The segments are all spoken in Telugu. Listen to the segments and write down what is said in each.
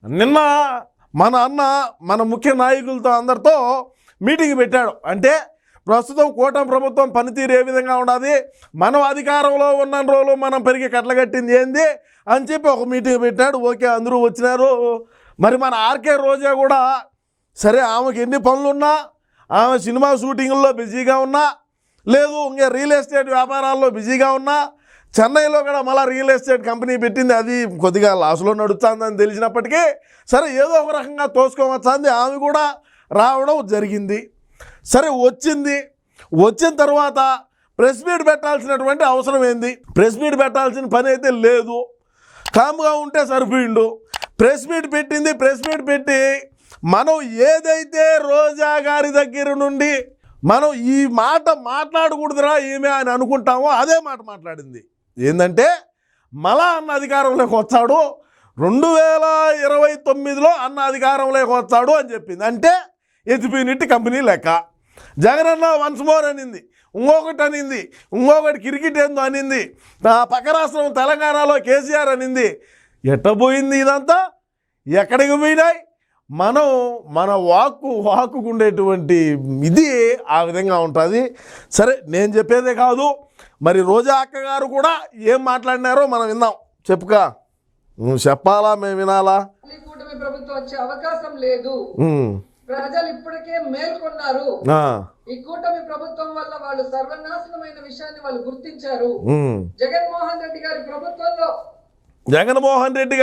నిన్న మన అన్న మన ముఖ్య నాయకులతో అందరితో మీటింగ్ పెట్టాడు. అంటే ప్రస్తుతం కూటమి ప్రభుత్వం పనితీరు ఏ విధంగా ఉన్నది, మనం అధికారంలో ఉన్న రోజులు మనం పెరిగి కట్టగట్టింది ఏంది అని చెప్పి ఒక మీటింగ్ పెట్టాడు. ఓకే, అందరూ వచ్చినారు. మరి మన ఆర్కే రోజా కూడా సరే, ఆమెకి ఎన్ని పనులున్నా, ఆమె సినిమా షూటింగ్లో బిజీగా ఉన్నా, లేదు ఇంకా రియల్ ఎస్టేట్ వ్యాపారాల్లో బిజీగా ఉన్నా, చెన్నైలో కూడా మళ్ళీ రియల్ ఎస్టేట్ కంపెనీ పెట్టింది, అది కొద్దిగా లాస్లో నడుస్తుందని తెలిసినప్పటికీ సరే ఏదో ఒక రకంగా తోసుకోవచ్చింది. ఆమె కూడా రావడం జరిగింది. సరే వచ్చిన తర్వాత ప్రెస్ మీట్ పెట్టాల్సినటువంటి అవసరం ఏంది? ప్రెస్ మీట్ పెట్టాల్సిన పని అయితే లేదు, కామ్గా ఉంటే సరిపోయిండు. ప్రెస్ మీట్ పెట్టింది. ప్రెస్ మీట్ పెట్టి మనం ఏదైతే రోజా గారి దగ్గర నుండి మనం ఈ మాట మాట్లాడకూడదురా ఏమే అని అనుకుంటామో అదే మాట మాట్లాడింది. ఏంటంటే మళ్ళా అన్న అధికారంలోకి వచ్చాడు, 2029లో అన్న అధికారంలోకి వచ్చాడు అని చెప్పింది. అంటే ఎత్తిపోయినట్టు కంపెనీ లెక్క. జగనన్న వన్స్ మోర్ అనింది, ఇంకొకటి అనింది, ఇంకొకటి క్రికెట్ ఏందో అనింది, పక్క రాష్ట్రం తెలంగాణలో కేసీఆర్ అనింది. ఎట్టబోయింది ఇదంతా? ఎక్కడికి పోయినాయి? మనం మన వాక్కు ఉండేటువంటి ఇది ఆ విధంగా ఉంటుంది. సరే, నేను చెప్పేదే కాదు, మరి రోజా అక్క గారు కూడా ఏం మాట్లాడినారో మనం విందాం. చెప్పుకా, నువ్వు చెప్పాలా మేము వినాలా? కూటమి ప్రభుత్వం వచ్చే అవకాశం లేదు, ప్రజలు ఇప్పటికే మేల్కొన్నారు. ఈ కూటమి ప్రభుత్వం వల్ల వాళ్ళు సర్వనాశనమైన విషయాన్ని వాళ్ళు గుర్తించారు. జగన్మోహన్ రెడ్డి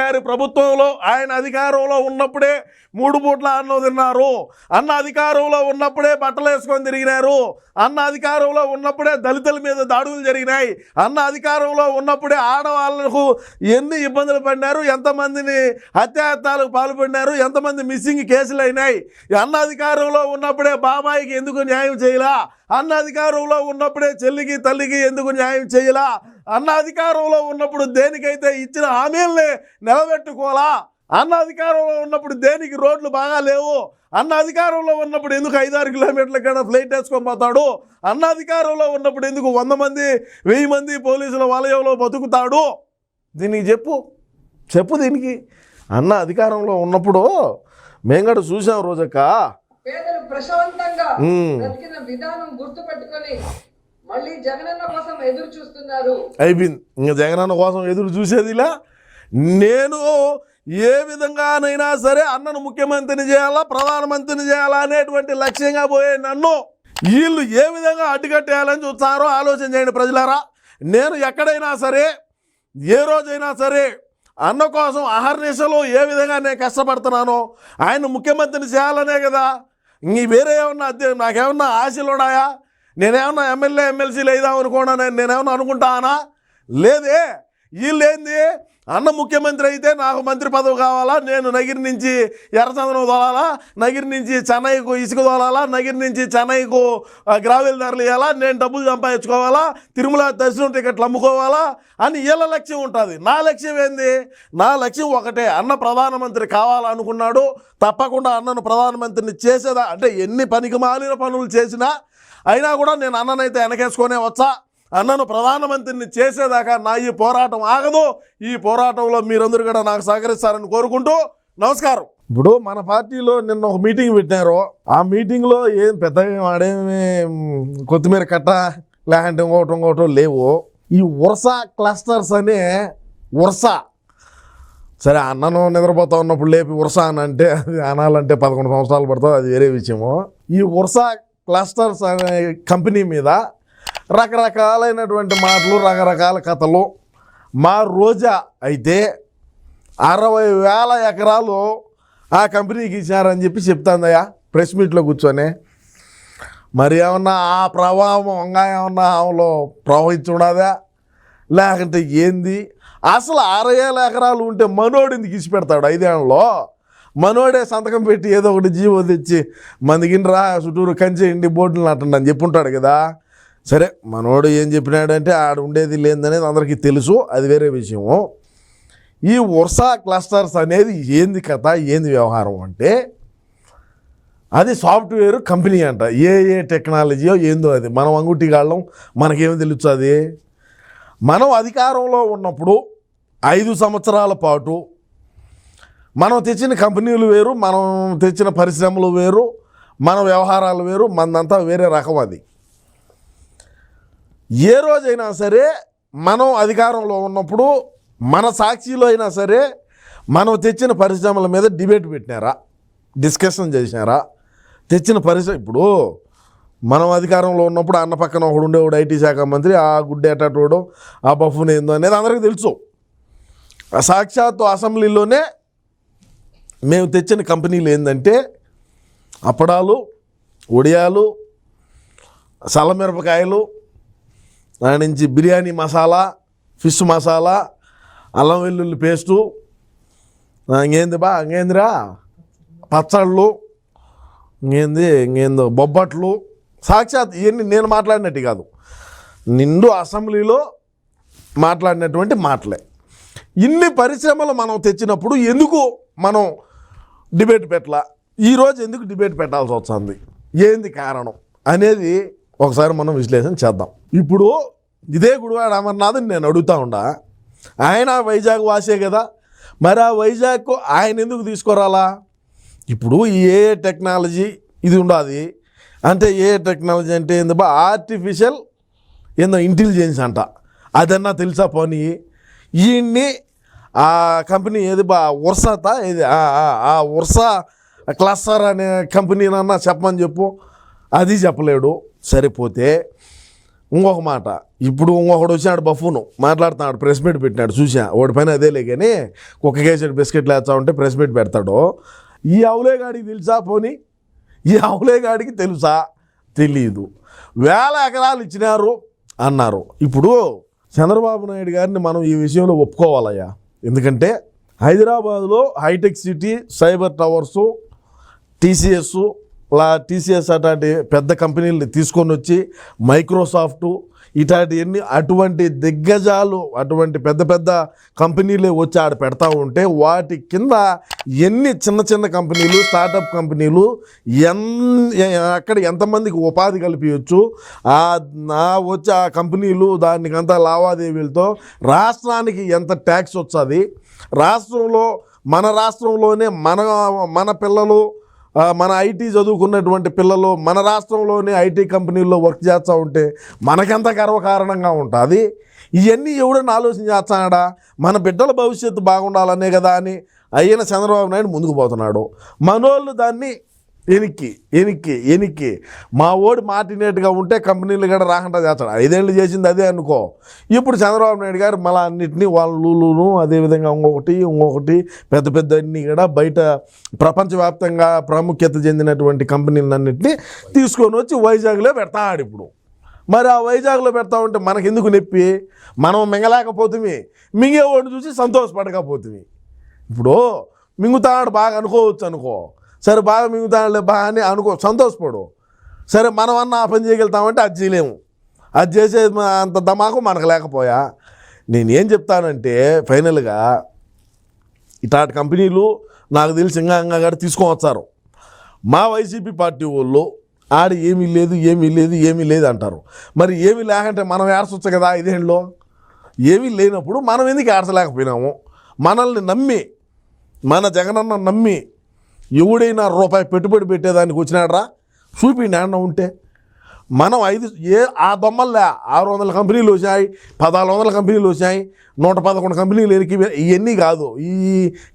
గారి ప్రభుత్వంలో ఆయన అధికారంలో ఉన్నప్పుడే 3 పూట్ల అన్నం తిన్నారు. అన్న అధికారంలో ఉన్నప్పుడే బట్టలు వేసుకొని తిరిగినారు. అన్న అధికారంలో ఉన్నప్పుడే దళితుల మీద దాడులు జరిగినాయి. అన్న అధికారంలో ఉన్నప్పుడే ఆడవాళ్లకు ఎన్ని ఇబ్బందులు పడినారు, ఎంతమందిని హత్యాయత్నాలకు పాల్పడినారు, ఎంతమంది మిస్సింగ్ కేసులు అయినాయి. అన్న అధికారంలో ఉన్నప్పుడే బాబాయికి ఎందుకు న్యాయం చేయలా? అన్న అధికారంలో ఉన్నప్పుడే చెల్లికి తల్లికి ఎందుకు న్యాయం చేయలా? అన్న అధికారంలో ఉన్నప్పుడు దేనికైతే ఇచ్చిన హామీల్ని నిలబెట్టుకోవాలా? అన్న అధికారంలో ఉన్నప్పుడు దేనికి రోడ్లు బాగా లేవు? అన్న అధికారంలో ఉన్నప్పుడు ఎందుకు 5-6 కిలోమీటర్ల కన్నా ఫ్లైట్ వేసుకొని పోతాడు? అన్న అధికారంలో ఉన్నప్పుడు ఎందుకు 100 మంది 1000 మంది పోలీసుల వలయంలో బతుకుతాడు? దీనికి చెప్పు దీనికి. అన్న అధికారంలో ఉన్నప్పుడు మేము కూడా చూసాం రోజక్క, పేదలు ప్రశాంతంగా బ్రతికిన విధానం గుర్తుపెట్టుకొని మళ్ళీ జగనన్న కోసం ఎదురు చూస్తున్నారు. అయిపోయింది, ఇంకా జగనన్న కోసం ఎదురు చూసేదిలా. నేను ఏ విధంగానైనా సరే అన్నను ముఖ్యమంత్రిని చేయాలా, ప్రధానమంత్రిని చేయాలా అనేటువంటి లక్ష్యంగా పోయే నన్ను వీళ్ళు ఏ విధంగా అడ్డుకట్టేయాలని చూస్తారో ఆలోచన చేయండి ప్రజలారా. నేను ఎక్కడైనా సరే, ఏ రోజైనా సరే అన్న కోసం అహర్నిశలు ఏ విధంగా నేను కష్టపడుతున్నానో ఆయన ముఖ్యమంత్రిని చేయాలనే కదా. ఇంక వేరే ఏమన్నా నాకేమన్నా ఆశలు ఉన్నాయా? నేనేమన్నా ఎమ్మెల్సీలు అయిదాం అనుకోనా? నేనేమన్నా అనుకుంటానా? లేదే. వీళ్ళేంది, అన్న ముఖ్యమంత్రి అయితే నాకు మంత్రి పదవి కావాలా, నేను నగిరి నుంచి ఎర్రచందనం తోలాలా, నగిరి నుంచి చెన్నైకు ఇసుక తోలాలా, నగిరి నుంచి చెన్నైకు గ్రావెల్ ధరలు ఇవ్వాలా, నేను డబ్బులు సంపాదించుకోవాలా, తిరుమల దర్శనం టికెట్లు అమ్ముకోవాలా అని వీళ్ళ లక్ష్యం ఉంటుంది. నా లక్ష్యం ఏంది? నా లక్ష్యం ఒకటే, అన్న ప్రధానమంత్రి కావాలనుకున్నాడు. తప్పకుండా అన్నను ప్రధానమంత్రిని చేసేదా అంటే ఎన్ని పనికి మాలిన పనులు చేసినా అయినా కూడా నేను అన్ననైతే వెనకేసుకొనే వచ్చా. అన్నను ప్రధానమంత్రిని చేసేదాకా నా ఈ పోరాటం ఆగదు. ఈ పోరాటంలో మీరందరూ కూడా నాకు సహకరిస్తారని కోరుకుంటూ నమస్కారం. ఇప్పుడు మన పార్టీలో నిన్న ఒక మీటింగ్ పెట్టారు. ఆ మీటింగ్లో ఏం పెద్దగా ఆడేమి కొత్తిమీర కట్ట లేదంటే ఇంకోటో లేవు. ఈ ఉర్స క్లస్టర్స్ అనే సరే, అన్నను నిద్రపోతా ఉన్నప్పుడు లేపి ఉర్స అని అంటే అది అనాలంటే 11 సంవత్సరాలు పడుతుంది, అది వేరే విషయము. ఈ ఉర్స క్లస్టర్స్ అనే కంపెనీ మీద రకరకాలైనటువంటి మాటలు, రకరకాల కథలు. మా రోజా అయితే 60,000 ఎకరాలు ఆ కంపెనీకి ఇచ్చారని చెప్పి చెప్తాందయ్యా ప్రెస్ మీట్లో కూర్చొని. మరి ఏమన్నా ఆ ప్రభావం ఇంకా ఏమన్నా ఆమెలో ప్రవహించున్నదా లేకుంటే ఏంది? అసలు 60,000 ఎకరాలు ఉంటే మనోడిని గీసి పెడతాడు 5 ఏళ్ళలో? మనోడే సంతకం పెట్టి ఏదో ఒకటి జీవో తెచ్చి మందికిండ్రా చుట్టూరు కంచేయండి బోర్డులు నాటండి అని చెప్పుంటాడు కదా. సరే, మనోడు ఏం చెప్పినాడంటే ఆడ ఉండేది లేదనేది అందరికీ తెలుసు, అది వేరే విషయము. ఈ ఉర్స క్లస్టర్స్ అనేది ఏంది కథ, ఏంది వ్యవహారం అంటే అది సాఫ్ట్వేర్ కంపెనీ అంట. ఏ టెక్నాలజీయో ఏందో అది మనం అంగుటిగాళ్ళం, మనకేమో తెలుస్తుంది. మనం అధికారంలో ఉన్నప్పుడు 5 సంవత్సరాల పాటు మనం తెచ్చిన కంపెనీలు వేరు, మనం తెచ్చిన పరిశ్రమలు వేరు, మన వ్యవహారాలు వేరు, మనదంతా వేరే రకం. అది ఏ రోజైనా సరే మనం అధికారంలో ఉన్నప్పుడు మన సాక్షిలో అయినా సరే మనం తెచ్చిన పరిశ్రమల మీద డిబేట్ పెట్టినారా, డిస్కషన్ చేసినారా? తెచ్చిన పరిశ్రమ ఇప్పుడు మనం అధికారంలో ఉన్నప్పుడు అన్న పక్కన ఒకడు ఉండేవాడు ఐటీ శాఖ మంత్రి, ఆ గుడ్డేటోడు, ఆ బఫున్ ఏందో అనేది అందరికీ తెలుసు. సాక్షాత్తు అసెంబ్లీలోనే మేము తెచ్చిన కంపెనీలు ఏంటంటే అప్పడాలు, వడియాలు, సల్లమిరపకాయలు, దాని నుంచి బిర్యానీ మసాలా, ఫిష్ మసాలా, అల్లం వెల్లుల్లి పేస్టు, ఇంకేందిరా పచ్చళ్ళు, ఇంకేందో బొబ్బట్లు. సాక్షాత్ ఇవన్నీ నేను మాట్లాడినట్టు కాదు, నిండు అసెంబ్లీలో మాట్లాడినటువంటి మాటలే. ఇన్ని పరిశ్రమలు మనం తెచ్చినప్పుడు ఎందుకు మనం డిబేట్ పెట్టాల? ఈరోజు ఎందుకు డిబేట్ పెట్టాల్సి వస్తుంది? ఏంది కారణం అనేది ఒకసారి మనం విశ్లేషణ చేద్దాం. ఇప్పుడు ఇదే గుడివాడ అమర్నాథ్ని నేను అడుగుతా ఉండా, ఆయన వైజాగ్ వాసే కదా, మరి ఆ వైజాగ్ ఆయన ఎందుకు తీసుకురాలా? ఇప్పుడు ఏ టెక్నాలజీ ఇది ఉండదు అంటే, ఏ టెక్నాలజీ అంటే ఏంది బా, ఆర్టిఫిషియల్ ఏందో ఇంటెలిజెన్స్ అంట, అదన్నా తెలుసా? పోనీ ఈయన్ని ఆ కంపెనీ ఏది బా, వర్షత ఏది, ఆ వర్ష క్లస్టర్ అనే కంపెనీనన్నా చెప్పమని చెప్పు, అది చెప్పలేడు. సరిపోతే ఇంకొక మాట, ఇప్పుడు ఇంకొకడు వచ్చినాడు బఫూను మాట్లాడుతున్నాడు, ప్రెస్ మీట్ పెట్టినాడు, చూసా. వాడి పైన అదేలే కానీ కుక్క కేసెడ్ బిస్కెట్లు వేస్తా ఉంటే ప్రెస్ మీట్ పెడతాడు. ఈ అవులేగాడికి తెలుసా? పోనీ ఈ అవులేగాడికి తెలుసా? తెలీదు. 1000 ఎకరాలు ఇచ్చినారు అన్నారు. ఇప్పుడు చంద్రబాబు నాయుడు గారిని మనం ఈ విషయంలో ఒప్పుకోవాలయ్యా. ఎందుకంటే హైదరాబాద్లో హైటెక్ సిటీ, సైబర్ టవర్సు, టీసీఎస్ అట్లాంటి పెద్ద కంపెనీలు తీసుకొని వచ్చి, మైక్రోసాఫ్టు ఇట్లాంటివన్నీ అటువంటి దిగ్గజాలు, అటువంటి పెద్ద పెద్ద కంపెనీలే వచ్చి ఆడ పెడతా ఉంటే, వాటి కింద ఎన్ని చిన్న చిన్న కంపెనీలు, స్టార్టప్ కంపెనీలు, అక్కడ ఎంతమందికి ఉపాధి కల్పించవచ్చు, వచ్చి ఆ కంపెనీలు దానికంతా లావాదేవీలతో రాష్ట్రానికి ఎంత ట్యాక్స్ వస్తుంది, రాష్ట్రంలో మన రాష్ట్రంలోనే మన పిల్లలు, మన ఐటీ చదువుకున్నటువంటి పిల్లలు మన రాష్ట్రంలోనే ఐటీ కంపెనీల్లో వర్క్ చేస్తూ ఉంటే మనకెంత గర్వకారణంగా ఉంటుంది. ఇవన్నీ ఎవడన్నా ఆలోచన చేస్తాడా? మన బిడ్డల భవిష్యత్తు బాగుండాలనే కదా అని అయిన చంద్రబాబు నాయుడు ముందుకు పోతున్నాడు. మనోళ్ళు దాన్ని ఎనిక్కి మా ఓడి మాటినేట్టుగా ఉంటే కంపెనీలు కూడా రాకుండా చేస్తాడు. 5 ఏళ్ళు చేసింది అదే అనుకో. ఇప్పుడు చంద్రబాబు నాయుడు గారు మళ్ళీ అన్నింటినీ వాళ్ళను అదేవిధంగా ఇంకొకటి పెద్ద అన్నీ కూడా బయట ప్రపంచవ్యాప్తంగా ప్రాముఖ్యత చెందినటువంటి కంపెనీలన్నింటినీ తీసుకొని వచ్చి వైజాగ్లో పెడతాడు. ఇప్పుడు మరి ఆ వైజాగ్లో పెడతా ఉంటే మనకెందుకు నొప్పి? మనం మింగలేకపోతుంది, మింగేవాడిని చూసి సంతోషపడకపోతుంది. ఇప్పుడు మింగుతాడు బాగా అనుకో, సరే బాగా మింగుతాడులే బాగా అని సంతోషపడు. సరే మనం అన్న ఆ పని చేయగలుగుతామంటే అది చేయలేము. అది చేసే అంత దమాకు మనకు లేకపోయా. నేనేం చెప్తానంటే ఫైనల్గా ఇట్లాంటి కంపెనీలు నాకు తెలిసి ఇంకా కూడా తీసుకొని వచ్చారు. మా వైసీపీ పార్టీ వాళ్ళు ఆడ ఏమీ లేదు అంటారు. మరి ఏమీ లేకంటే మనం ఏడ్చొచ్చు కదా 5 ఏళ్ళలో. ఏమీ లేనప్పుడు మనం ఎందుకు ఏడ్చలేకపోయినాము? మనల్ని నమ్మి, మన జగనన్న నమ్మి ఎవడైనా రూపాయి పెట్టుబడి పెట్టేదానికి వచ్చినాడ్రా? చూపిండి అన్న ఉంటే. మనం ఆ దొమ్మల్లా 600 కంపెనీలు వచ్చాయి, 1400 కంపెనీలు వచ్చాయి, 111 కంపెనీలు ఎరికి. ఇవన్నీ కాదు, ఈ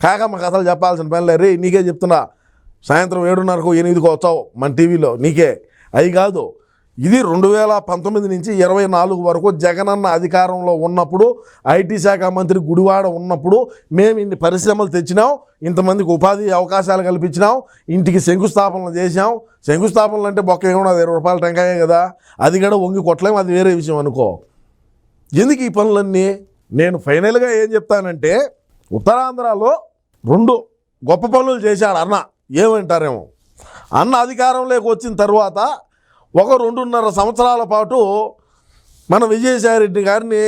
కాకమ్మ కథలు చెప్పాల్సిన పనిలే. రే నీకే చెప్తున్నా, సాయంత్రం 7:30 8కు వచ్చావు మన టీవీలో, నీకే. అవి కాదు, ఇది 2019 నుంచి 24 వరకు జగనన్న అధికారంలో ఉన్నప్పుడు, ఐటీ శాఖ మంత్రి గుడివాడ ఉన్నప్పుడు మేము ఇన్ని పరిశ్రమలు తెచ్చినాం, ఇంతమందికి ఉపాధి అవకాశాలు కల్పించినాం, ఇంటికి శంకుస్థాపనలు చేసాం. శంకుస్థాపనలు అంటే బొక్క ఏమన్నా 20 రూపాయల టెంకాయే కదా, అది కూడా వంగి కొట్టలేము, అది వేరే విషయం అనుకో. ఎందుకు ఈ పనులన్నీ? నేను ఫైనల్గా ఏం చెప్తానంటే, ఉత్తరాంధ్రలో 2 గొప్ప పనులు చేశాడు అన్న. ఏమంటారేమో, అన్న అధికారంలోకి వచ్చిన తర్వాత 2.5 సంవత్సరాల పాటు మన విజయసాయిరెడ్డి గారిని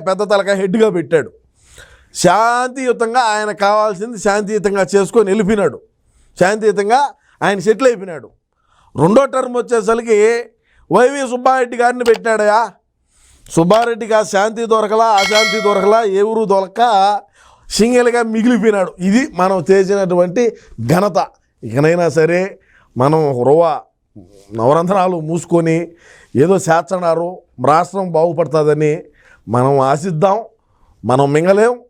పెద్ద తలకాయ హెడ్గా పెట్టాడు. శాంతియుతంగా ఆయన కావాల్సింది శాంతియుతంగా చేసుకొని వెళ్ళిపోయినాడు. శాంతియుతంగా ఆయన సెటిల్ అయిపోయినాడు. 2వ టర్మ్ వచ్చేసరికి వైవి సుబ్బారెడ్డి గారిని పెట్టినాడయా. సుబ్బారెడ్డికి ఆ శాంతి దొరకలా, అశాంతి దొరకలా, ఎవరు దొరక్క సింగిల్గా మిగిలిపోయినాడు. ఇది మనం చేసినటువంటి ఘనత. ఇకనైనా సరే మనం నవరంధ్రాలు మూసుకొని ఏదో చేస్తున్నారు, రాష్ట్రం బాగుపడుతుందని మనం ఆశిద్దాం. మనం మింగలేం.